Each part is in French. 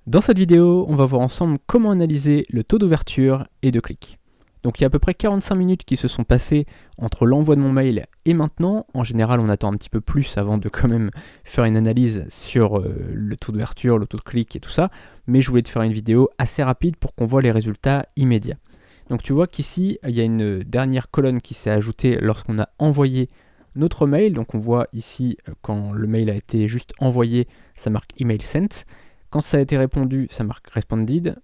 Dans cette vidéo, on va voir ensemble comment analyser le taux d'ouverture et de clic. Donc il y a à peu près 45 minutes qui se sont passées entre l'envoi de mon mail et maintenant. En général, on attend un petit peu plus avant de quand même faire une analyse sur le taux d'ouverture, le taux de clic et tout ça. Mais je voulais te faire une vidéo assez rapide pour qu'on voit les résultats immédiats. Donc tu vois qu'ici, il y a une dernière colonne qui s'est ajoutée lorsqu'on a envoyé notre mail. Donc on voit ici, quand le mail a été juste envoyé, ça marque email sent. Quand ça a été répondu, ça marque responded.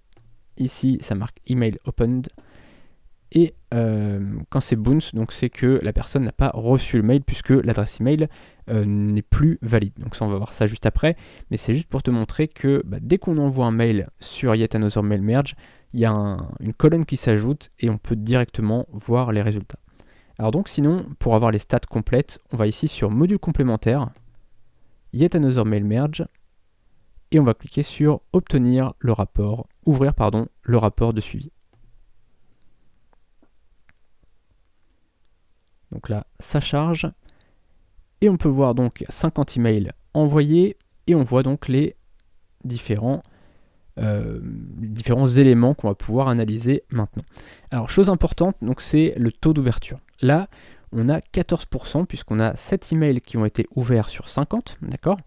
Ici, ça marque email opened. Et quand c'est bounce, donc c'est que la personne n'a pas reçu le mail puisque l'adresse email n'est plus valide. Donc ça, on va voir ça juste après. Mais c'est juste pour te montrer que dès qu'on envoie un mail sur Yet Another Mail Merge, il y a une colonne qui s'ajoute et on peut directement voir les résultats. Alors donc sinon, pour avoir les stats complètes, on va ici sur module complémentaire, Yet Another Mail Merge, et on va cliquer sur obtenir le rapport, ouvrir le rapport de suivi. Donc là, ça charge, et on peut voir donc 50 emails envoyés, et on voit donc les différents éléments qu'on va pouvoir analyser maintenant. Alors, chose importante, donc c'est le taux d'ouverture. Là, on a 14%, puisqu'on a 7 emails qui ont été ouverts sur 50, d'accord ?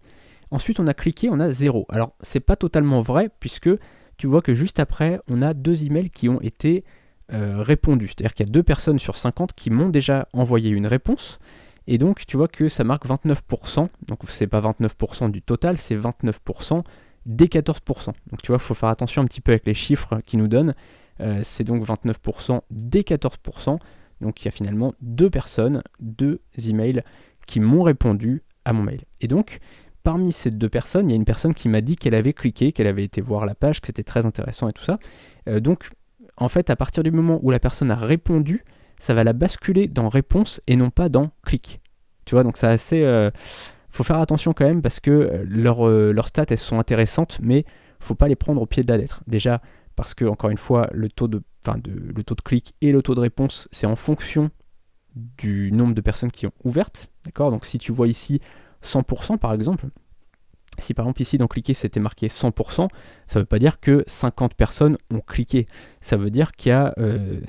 Ensuite, on a cliqué, on a 0. Alors, c'est pas totalement vrai, puisque tu vois que juste après, on a 2 emails qui ont été répondus. C'est-à-dire qu'il y a 2 personnes sur 50 qui m'ont déjà envoyé une réponse. Et donc, tu vois que ça marque 29%. Donc, c'est pas 29% du total, c'est 29% des 14%. Donc, tu vois, il faut faire attention un petit peu avec les chiffres qu'ils nous donnent. C'est donc 29% des 14%. Donc, il y a finalement 2 personnes, 2 emails qui m'ont répondu à mon mail. Et donc, parmi ces 2 personnes, il y a une personne qui m'a dit qu'elle avait cliqué, qu'elle avait été voir la page, que c'était très intéressant et tout ça. Donc, en fait, à partir du moment où la personne a répondu, ça va la basculer dans réponse et non pas dans clic. Tu vois, donc c'est assez... faut faire attention quand même parce que leurs stats, elles sont intéressantes, mais faut pas les prendre au pied de la lettre. Déjà, parce que, encore une fois, le taux de clic et le taux de réponse, c'est en fonction du nombre de personnes qui ont ouvertes. D'accord ? Donc, si tu vois ici 100% par exemple, si par exemple ici dans cliquer c'était marqué 100%, ça ne veut pas dire que 50 personnes ont cliqué. Ça veut dire qu'il y a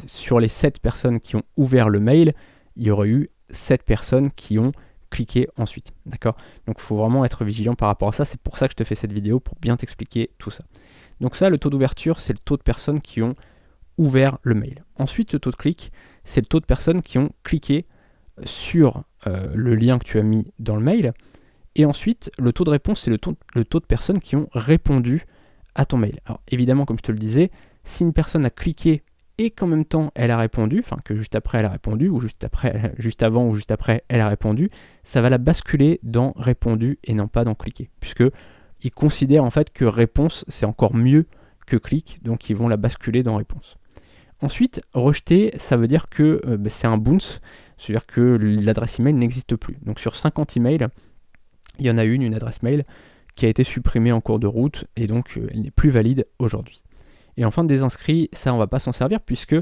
sur les 7 personnes qui ont ouvert le mail, il y aurait eu 7 personnes qui ont cliqué ensuite. D'accord ? Donc il faut vraiment être vigilant par rapport à ça. C'est pour ça que je te fais cette vidéo, pour bien t'expliquer tout ça. Donc ça, le taux d'ouverture, c'est le taux de personnes qui ont ouvert le mail. Ensuite, le taux de clic, c'est le taux de personnes qui ont cliqué sur le lien que tu as mis dans le mail. Et ensuite, le taux de réponse, c'est le taux de personnes qui ont répondu à ton mail. Alors évidemment, comme je te le disais, si une personne a cliqué et qu'en même temps elle a répondu, enfin que juste après elle a répondu, ou juste avant ou juste après elle a répondu, ça va la basculer dans répondu et non pas dans cliquer. Puisque ils considèrent en fait que réponse c'est encore mieux que clic, donc ils vont la basculer dans réponse. Ensuite, rejeter, ça veut dire que c'est un bounce, c'est-à-dire que l'adresse email n'existe plus. Donc sur 50 emails, il y en a une adresse mail, qui a été supprimée en cours de route et donc elle n'est plus valide aujourd'hui. Et enfin, des inscrits, ça on va pas s'en servir puisque,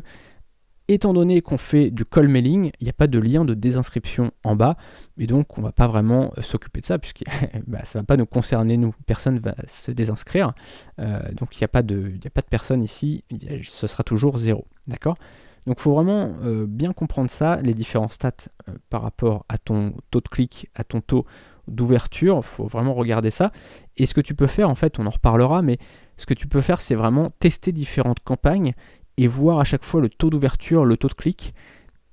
étant donné qu'on fait du call mailing, il n'y a pas de lien de désinscription en bas et donc on va pas vraiment s'occuper de ça puisque ça va pas nous concerner nous, personne va se désinscrire, donc il n'y a pas de personne ici, ce sera toujours 0, d'accord ? Donc il faut vraiment bien comprendre ça, les différents stats par rapport à ton taux de clic, à ton taux d'ouverture, il faut vraiment regarder ça. Et ce que tu peux faire, en fait, on en reparlera, mais ce que tu peux faire, c'est vraiment tester différentes campagnes et voir à chaque fois le taux d'ouverture, le taux de clic.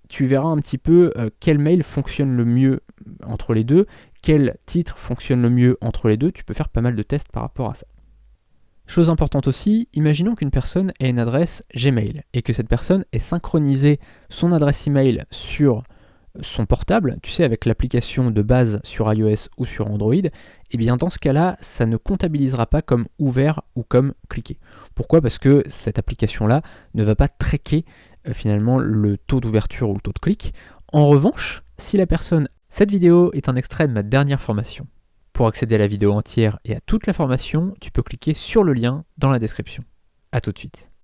Tu verras un petit peu quel mail fonctionne le mieux entre les deux, quel titre fonctionne le mieux entre les deux. Tu peux faire pas mal de tests par rapport à ça. Chose importante aussi, imaginons qu'une personne ait une adresse Gmail et que cette personne ait synchronisé son adresse email sur son portable, tu sais, avec l'application de base sur iOS ou sur Android, et bien dans ce cas-là, ça ne comptabilisera pas comme ouvert ou comme cliqué. Pourquoi ? Parce que cette application-là ne va pas tracker finalement le taux d'ouverture ou le taux de clic. En revanche, si la personne... Cette vidéo est un extrait de ma dernière formation. Pour accéder à la vidéo entière et à toute la formation, tu peux cliquer sur le lien dans la description. A tout de suite.